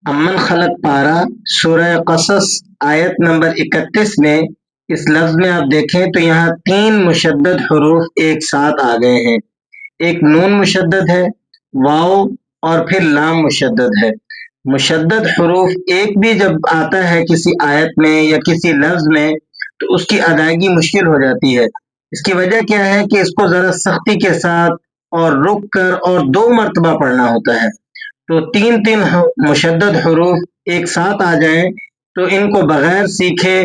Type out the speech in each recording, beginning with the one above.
امن خلق پارا سورہ قصص آیت نمبر 31 میں اس لفظ میں آپ دیکھیں تو یہاں 3 مشدد حروف ایک ساتھ آ گئے ہیں. ایک نون مشدد ہے، واو اور پھر لام مشدد ہے. مشدد حروف ایک بھی جب آتا ہے کسی آیت میں یا کسی لفظ میں تو اس کی ادائیگی مشکل ہو جاتی ہے. اس کی وجہ کیا ہے کہ اس کو ذرا سختی کے ساتھ اور رک کر اور 2 مرتبہ پڑھنا ہوتا ہے. تو 3 مشدد حروف ایک ساتھ آ جائیں تو ان کو بغیر سیکھے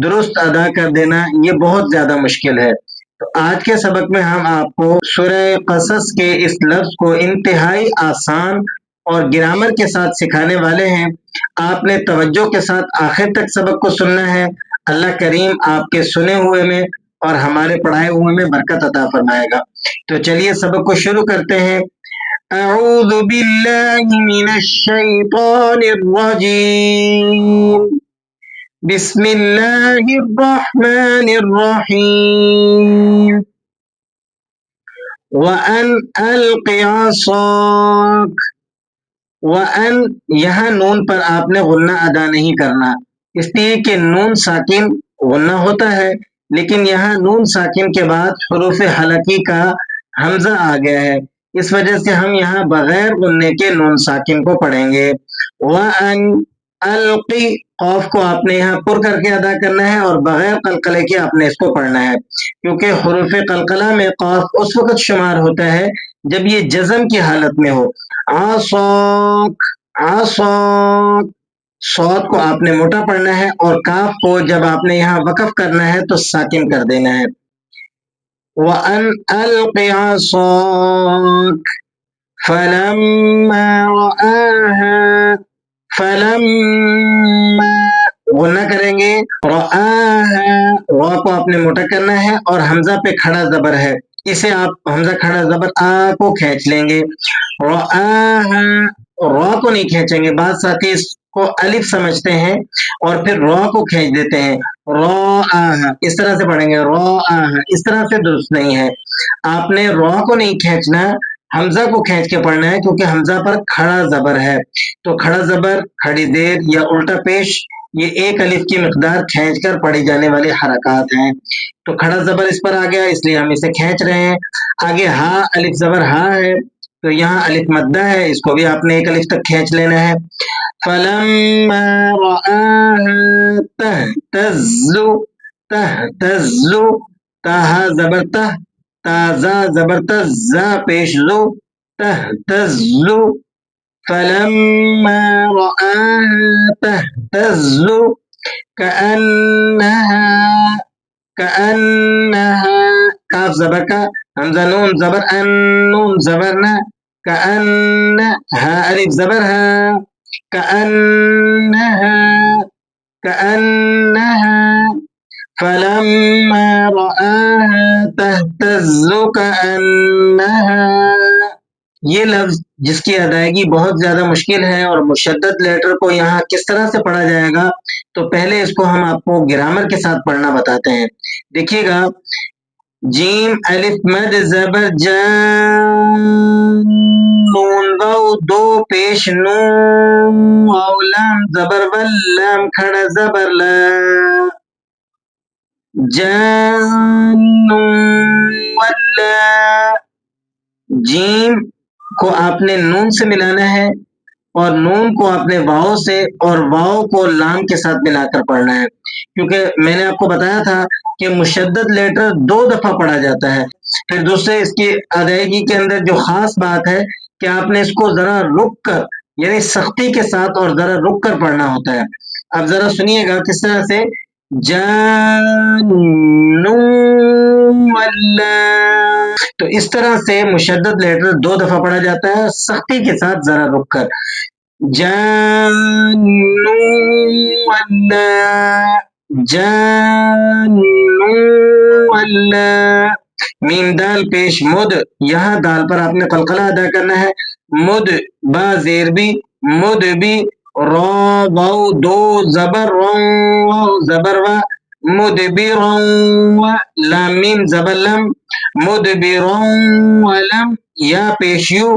درست ادا کر دینا یہ بہت زیادہ مشکل ہے. تو آج کے سبق میں ہم آپ کو سورہ قصص کے اس لفظ کو انتہائی آسان اور گرامر کے ساتھ سکھانے والے ہیں. آپ نے توجہ کے ساتھ آخر تک سبق کو سننا ہے. اللہ کریم آپ کے سنے ہوئے میں اور ہمارے پڑھائے ہوئے میں برکت عطا فرمائے گا. تو چلیے سبق کو شروع کرتے ہیں. اعوذ باللہ من الشیطان الرجیم بسم اللہ الرحمن الرحیم وَأَنْ أَلْقِ عَصَاكَ. وَأَنْ یہاں نون پر آپ نے غنہ ادا نہیں کرنا، اس لیے کہ نون ساکن غنہ ہوتا ہے، لیکن یہاں نون ساکن کے بعد حروف حلقی کا حمزہ آ گیا ہے، اس وجہ سے ہم یہاں بغیر غنے کے نون ساکن کو پڑھیں گے. وَأَنْ القی قوف کو آپ نے یہاں پر کر کے ادا کرنا ہے اور بغیر قلقلے کے آپ نے اس کو پڑھنا ہے، کیونکہ حروف قلقلہ میں قوف اس وقت شمار ہوتا ہے جب یہ جزم کی حالت میں ہو. عصاک عصاک، صوت کو آپ نے موٹا پڑھنا ہے اور کاف کو جب آپ نے یہاں وقف کرنا ہے تو ساکن کر دینا ہے. وَأَنْ أَلْقِ عَصَاكَ فَلَمَّا رَآهَا. فَلَمَّا غنہ کریں گے، رَآهَا را کو آپ نے موٹا کرنا ہے اور حمزہ پہ کھڑا زبر ہے، اسے آپ حمزہ کھڑا زبر آ کو کھینچ لیں گے. رَآهَا را کو نہیں کھینچیں گے، بعض ساتھی اس کو الف سمجھتے ہیں اور پھر را کو کھینچ دیتے ہیں. رَآهَا اس طرح سے پڑھیں گے، رَآهَا اس طرح سے درست نہیں ہے. آپ نے را کو نہیں کھینچنا، حمزہ کو کھینچ کے پڑھنا ہے، کیونکہ حمزہ پر کھڑا زبر ہے. تو کھڑا زبر، کھڑی دیر یا الٹا پیش یہ ایک الف کی مقدار کھینچ کر پڑھی جانے والی حرکات ہیں. تو کھڑا زبر اس پر آ گیا، اس لیے ہم اسے کھینچ رہے ہیں. آگے ہا الف زبر ہا ہے تو یہاں الف مدہ ہے، اس کو بھی آپ نے ایک الف تک کھینچ لینا ہے. فَلَمَّا رَآهَا تَهْتَزُّ تَهْتَزُّ تاہا زبر تہ، تازا زبر تزا پیش زو، تہتزُّ. فَلَمَّا رَآهَا تَهْتَزُّ كَأَنَّهَا کاف زبر کا، حمزہ نون زبر ان، نون زبر نہ، كأن ہا الف زبر ہا، كأنها فلما رآها تهتز كأنها. یہ لفظ جس کی ادائیگی بہت زیادہ مشکل ہے اور مشدد لیٹر کو یہاں کس طرح سے پڑھا جائے گا، تو پہلے اس کو ہم آپ کو گرامر کے ساتھ پڑھنا بتاتے ہیں. دیکھیے گا، جیم الف مد زبر جان، نون واو دو پیش نو، واو لام زبر ول، لام کھڑا زبر لا، جان ولا. جیم کو آپ نے نون سے ملانا ہے اور نون کو آپ نے واؤ سے اور واؤ کو لام کے ساتھ ملا کر پڑھنا ہے، کیونکہ میں نے آپ کو بتایا تھا کہ مشدد لیٹر 2 دفعہ پڑھا جاتا ہے. پھر دوسرے اس کی ادائیگی کے اندر جو خاص بات ہے کہ آپ نے اس کو ذرا رک کر یعنی سختی کے ساتھ اور ذرا رک کر پڑھنا ہوتا ہے. اب ذرا سنیے گا کس طرح سے، جان ولا. تو اس طرح سے مشدد لیٹر 2 دفعہ پڑھا جاتا ہے سختی کے ساتھ ذرا رک کر. جان ولا، جان ولا. میم دال پیش مد، یہاں دال پر آپ نے قلقلہ ادا کرنا ہے. مد با زیر بھی، مد بھی، را واو دو زبر رو، زبر و، مدبر و، لام میم زبر لم، مدبر ولم، یا پیش یو،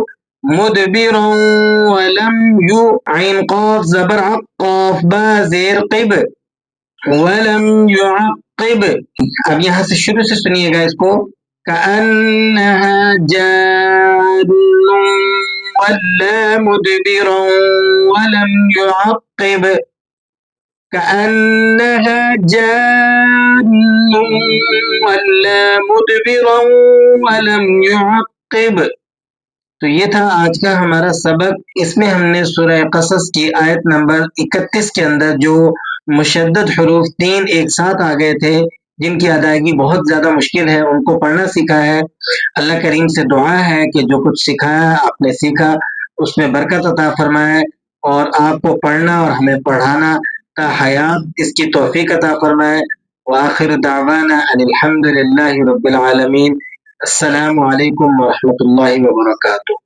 مدبرا ولم يو عين قاف زبر عق قاف با زیر قب ولم يعقب. اب یہاں سے شروع سے سنیے گا اس کو. كأنها جان ولا مدبرا ولم يعقب. كأنها جان ولا مدبرا ولم يعقب. تو یہ تھا آج کا ہمارا سبق. اس میں ہم نے سورہ قصص کی آیت نمبر 31 کے اندر جو مشدد حروف 3 ایک ساتھ آ گئے تھے جن کی ادائیگی بہت زیادہ مشکل ہے ان کو پڑھنا سیکھا ہے. اللہ کریم سے دعا ہے کہ جو کچھ سکھایا آپ نے سیکھا اس میں برکت عطا فرمائے اور آپ کو پڑھنا اور ہمیں پڑھانا تا حیات اس کی توفیق عطا فرمائے. وآخر دعوانا ان الحمد للہ رب العالمین. السلام علیکم ورحمۃ اللہ وبرکاتہ.